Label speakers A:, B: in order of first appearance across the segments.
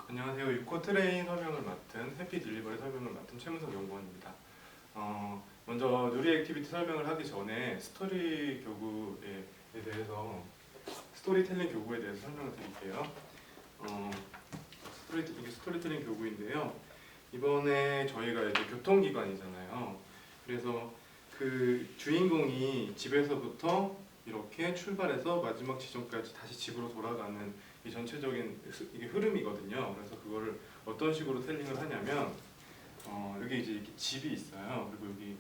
A: 안녕하세요. 6코 트레인 설명을 맡은 해피 딜리버리 설명을 맡은 최문석 연구원입니다. 먼저 누리 액티비티 설명을 하기 전에 스토리 교구에 대해서 스토리텔링 교구에 대해서 설명을 드릴게요. 이게 스토리텔링 교구인데요. 이번에 저희가 이제 교통기관이잖아요. 그래서 그 주인공이 집에서부터 이렇게 출발해서 마지막 지점까지 다시 집으로 돌아가는 이 전체적인 이게 흐름이거든요. 그래서 그거를 어떤 식으로 텔링을 하냐면 여기 이제 이렇게 집이 있어요. 그리고 여기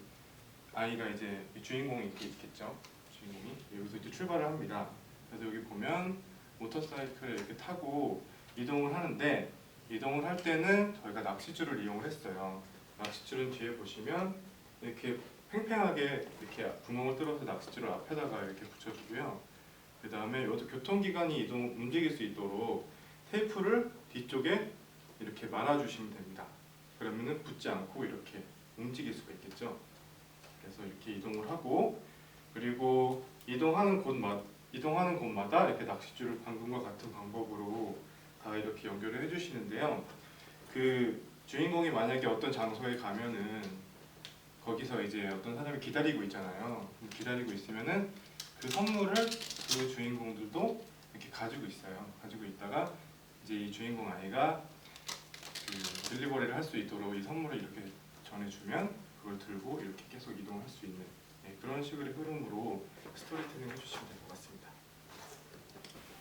A: 아이가 이제 주인공이 이렇게 있겠죠. 주인공이 여기서 이제 출발을 합니다. 그래서 여기 보면 모터사이클을 이렇게 타고 이동을 하는데 이동을 할 때는 저희가 낚싯줄을 이용을 했어요. 낚싯줄은 뒤에 보시면 이렇게 팽팽하게 이렇게 구멍을 뚫어서 낚싯줄을 앞에다가 이렇게 붙여주고요. 그 다음에 이것도 교통기관이 움직일 수 있도록 테이프를 뒤쪽에 이렇게 말아주시면 됩니다. 그러면은 붙지 않고 이렇게 움직일 수가 있겠죠. 그래서 이렇게 이동을 하고, 그리고 이동하는 곳마다 이렇게 낚싯줄을 방금과 같은 방법으로 다 이렇게 연결을 해주시는데요. 그 주인공이 만약에 어떤 장소에 가면은 거기서 이제 어떤 사람이 기다리고 있잖아요. 기다리고 있으면은 그 선물을 그 주인공들도 이렇게 가지고 있어요. 가지고 있다가 이제 이 주인공 아이가 그 딜리버리를 할 수 있도록 이 선물을 이렇게 전해주면 그걸 들고 이렇게 계속 이동할 수 있는 그런 식의 흐름으로 스토리텔링 해주시면 될 것 같습니다.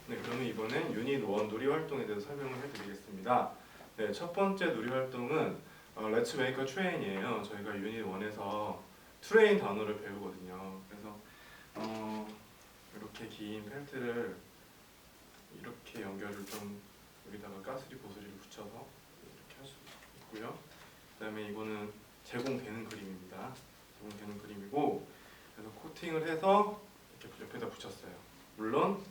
A: 네, 그러면 이번엔 유닛 1 누리 활동에 대해서 설명을 해드리겠습니다. 네, 첫 번째 누리 활동은 Let's Make a Train이에요. 저희가 유닛 1에서 트레인 단어를 배우거든요. 그래서 이렇게 긴 펠트를 이렇게 연결을 좀 여기다가 가스리 보스리를 붙여서 이렇게 할 수 있고요. 그 다음에 이거는 제공되는 그림입니다. 제공되는 그림이고, 그래서 코팅을 해서 이렇게 옆에다 붙였어요. 물론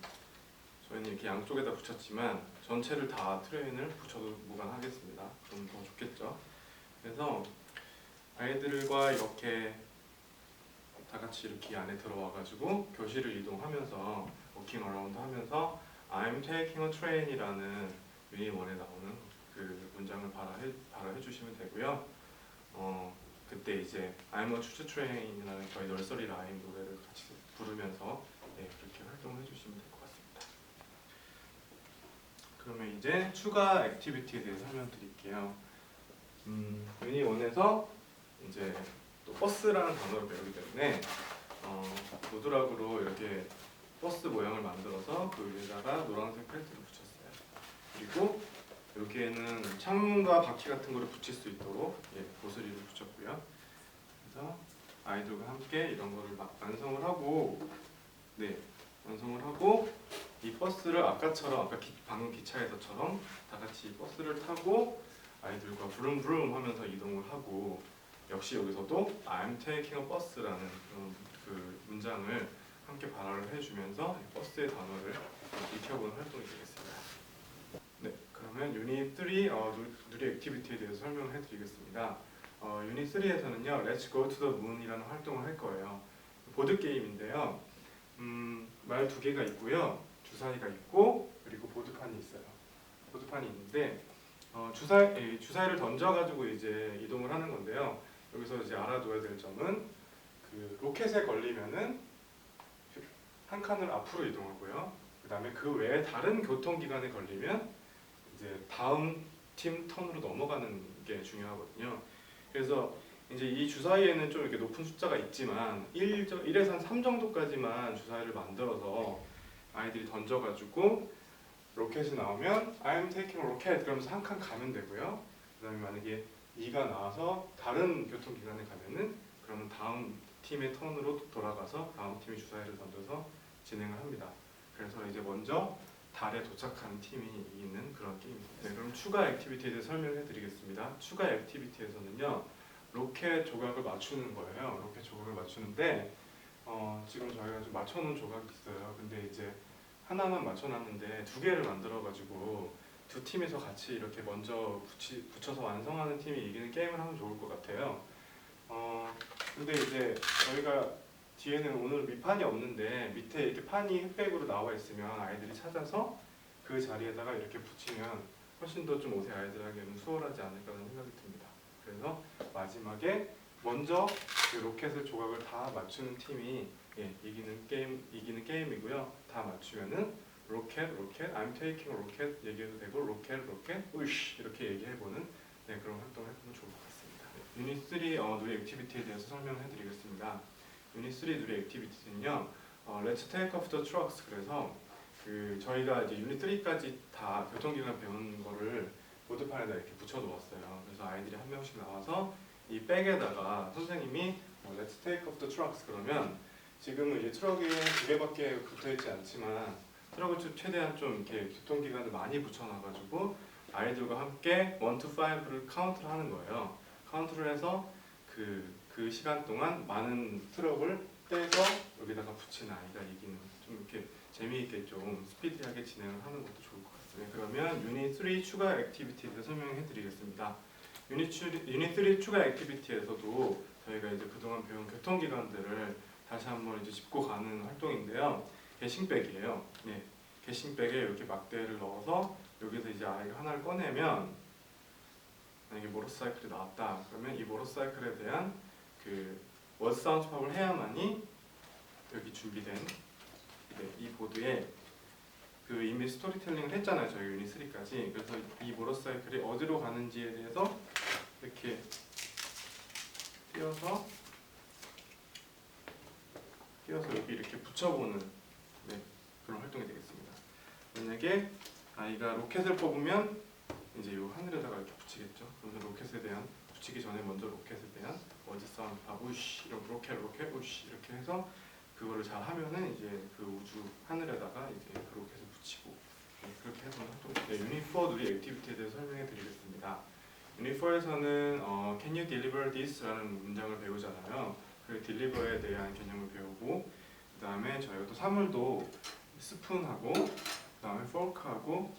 A: 저희는 이렇게 양쪽에다 붙였지만 전체를 다 트레인을 붙여도 무관하겠습니다. 그럼 더 좋겠죠. 그래서 아이들과 이렇게 다 같이 이렇게 안에 들어와가지고 교실을 이동하면서 워킹 어라운드 하면서 I'm taking a train이라는 유닛 1에 나오는 그 문장을 발화해 주시면 되고요. 그때 이제 I'm a choo-choo train이라는 저희 널서리 라임 노래를 같이 부르면서 그렇게 활동을 해주시면 될 것 같습니다. 그러면 이제 추가 액티비티에 대해서 설명드릴게요. 유닛 1에서 이제 또 버스라는 단어를 배우기 때문에 보드락으로 이렇게 버스 모양을 만들어서 그 위에다가 노란색 펠트를 붙였어요. 그리고 여기에는 창문과 바퀴 같은 거를 붙일 수 있도록 보스리를 붙였고요. 그래서 아이들과 함께 이런 거를 막 완성을 하고, 완성을 하고 이 버스를 아까처럼 방금 기차에서처럼 다 같이 버스를 타고 아이들과 부름부름 하면서 이동을 하고, 역시 여기서도 I'm taking a bus라는 그 문장을 함께 발화를 해주면서 버스의 단어를 익혀보는 활동이 되겠습니다. 네, 그러면 유닛 3 누리 액티비티에 대해서 설명을 해드리겠습니다. 유닛 3에서는요, Let's go to the moon이라는 활동을 할 거예요. 보드 게임인데요. 말 2개가 있고요, 주사위가 있고, 그리고 보드판이 있어요. 보드판이 있는데 주사위를 던져가지고 이제 이동을 하는 건데요. 여기서 이제 알아둬야 될 점은 그 로켓에 걸리면은 한 칸을 앞으로 이동하고요. 그 다음에 그 외에 다른 교통기관에 걸리면 이제 다음 팀 턴으로 넘어가는 게 중요하거든요. 그래서 이제 이 주사위에는 좀 이렇게 높은 숫자가 있지만 1에서 한 3 정도까지만 주사위를 만들어서 아이들이 던져가지고 로켓이 나오면 I'm taking a rocket 그러면서 한 칸 가면 되고요. 그 다음에 만약에 2가 나와서 다른 교통기관에 가면은 그러면 다음 팀의 턴으로 돌아가서 다음 팀이 주사위를 던져서 진행을 합니다. 그래서 이제 먼저 달에 도착한 팀이 이기는 그런 게임입니다. 네, 그럼 추가 액티비티에 대해서 설명해 드리겠습니다. 추가 액티비티에서는요, 로켓 조각을 맞추는 거예요. 로켓 조각을 맞추는데 지금 저희가 좀 맞춰놓은 조각이 있어요. 근데 이제 하나만 맞춰놨는데 2개를 만들어가지고 2팀에서 같이 이렇게 먼저 붙여서 완성하는 팀이 이기는 게임을 하면 좋을 것 같아요. 근데 이제 저희가 뒤에는 오늘 밑판이 없는데 밑에 이렇게 판이 흑백으로 나와 있으면 아이들이 찾아서 그 자리에다가 이렇게 붙이면 훨씬 더 좀 옷의 아이들에게는 수월하지 않을까라는 생각이 듭니다. 그래서 마지막에 먼저 그 로켓을 조각을 다 맞추는 팀이 이기는 게임이고요. 다 맞추면은 로켓, I'm taking a rocket 얘기해도 되고 로켓, 우쉬 이렇게 얘기해보는 그런 활동을 해보면 좋을 것 같습니다. 유닛 3 누리 액티비티에 대해서 설명해드리겠습니다. 유닛 3 누리 액티비티는요, Let's take off the trucks. 그래서 저희가 이제 유닛 3까지 다 교통기관 배운 거를 보드판에다 이렇게 붙여놓았어요. 그래서 아이들이 한 명씩 나와서 이 백에다가 선생님이 Let's take off the trucks 그러면 지금은 이제 트럭이 2개밖에 붙어있지 않지만 트럭을 최대한 좀 이렇게 교통기관을 많이 붙여놔가지고 아이들과 함께 1 to 5를 카운트를 하는 거예요. 카운트를 해서 그 시간 동안 많은 트럭을 떼서 여기다가 붙이는 아이가 이기는, 좀 이렇게 재미있게 좀 스피디하게 진행을 하는 것도 좋을 것 같습니다. 그러면 유닛 3 추가 액티비티에 대해서 설명해 드리겠습니다. 유닛 3 추가 액티비티에서도 저희가 이제 그동안 배운 교통기관들을 다시 한번 이제 짚고 가는 활동인데요. 게싱백이에요. 게싱백에 이렇게 막대를 넣어서 여기서 이제 아이가 하나를 꺼내면, 만약에 모터사이클이 나왔다 그러면 이 모터사이클에 대한 워드 사운드 팝을 해야만이 여기 준비된 이 보드에 이미 스토리텔링을 했잖아요. 저희 유닛 3까지. 그래서 이 모터사이클이 어디로 가는지에 대해서 이렇게 띄어서 여기 이렇게 붙여보는 그런 활동이 되겠습니다. 만약에 아이가 로켓을 뽑으면 이제 이 하늘에다가 이렇게 붙이겠죠. 그러면서 로켓에 대한, 붙이기 전에 먼저 로켓에 대한 워드 사운드 우쉬, 로켓 우쉬 이렇게 해서 그거를 잘 하면은 이제 그 우주 하늘에다가 이제 그 로켓을 붙이고 그렇게 해서 활동. 유닛 4 누리 액티비티에 대해서 설명해 드리겠습니다. 유닛 4에서는 Can you deliver this?라는 문장을 배우잖아요. 그 딜리버에 대한 개념을 배우고, 그 다음에 저희가 또 사물도 스푼하고, 그 다음에 포크하고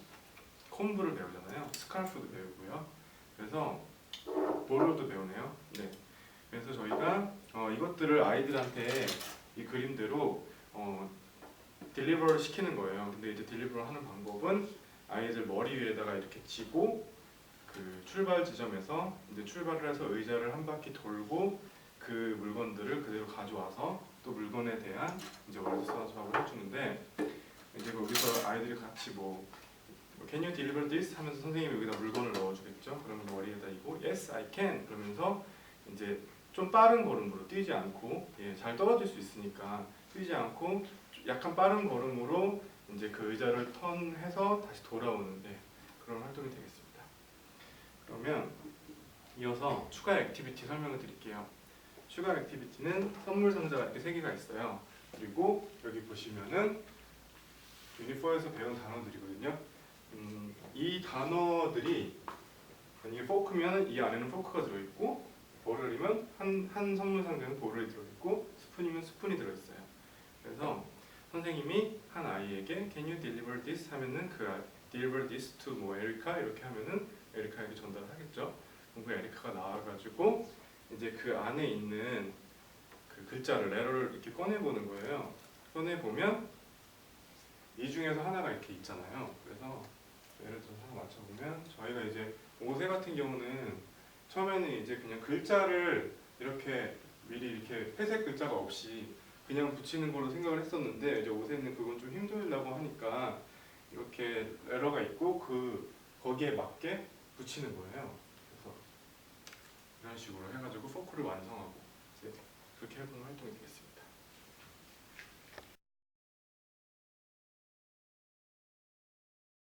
A: 콤브를 배우잖아요. 스카프도 배우고요. 그래서 볼로도 배우네요. 그래서 저희가 이것들을 아이들한테 이 그림대로 딜리버를 시키는 거예요. 근데 이제 딜리버를 하는 방법은 아이들 머리 위에다가 이렇게 쥐고 출발 지점에서 이제 출발을 해서 의자를 한 바퀴 돌고 그 물건들을 그대로 가져와서 또 물건에 대한 이제 월드 사운드팝을 해주는데, 이제 거기서 아이들이 같이 Can you deliver this? 하면서 선생님이 여기다 물건을 넣어주겠죠. 그러면 머리에다 이고 Yes, I can. 그러면서 이제 좀 빠른 걸음으로 뛰지 않고, 잘 떨어질 수 있으니까 뛰지 않고 약간 빠른 걸음으로 이제 그 의자를 턴해서 다시 돌아오는 그런 활동이 되겠습니다. 그러면 이어서 추가 액티비티 설명을 드릴게요. 추가 액티비티는 선물 상자가 이렇게 3개가 있어요. 그리고 여기 보시면은 유닛 4에서 배운 단어들이거든요. 이 단어들이, 만약에 포크면 이 안에는 포크가 들어있고, 보를이면 한 선물 상자는 보를이 들어있고, 스푼이면 스푼이 들어있어요. 그래서 선생님이 한 아이에게 Can you deliver this? 하면은 deliver this to 에리카 이렇게 하면은 에리카에게 전달을 하겠죠. 그럼 그 에리카가 나와가지고 이제 그 안에 있는 그 글자를, 레터를 이렇게 꺼내보는 거예요. 꺼내보면 이 중에서 하나가 이렇게 있잖아요. 그래서 예를 들어서 하나 맞춰보면, 저희가 이제 옷에 같은 경우는 처음에는 이제 그냥 글자를 이렇게 미리 이렇게 회색 글자가 없이 그냥 붙이는 걸로 생각을 했었는데, 이제 옷에는 그건 좀 힘들다고 하니까 이렇게 레터가 있고 거기에 맞게 붙이는 거예요. 그래서 이런 식으로 해가지고 포크를 완성하고 이제 그렇게 해보는 활동이 되겠습니다.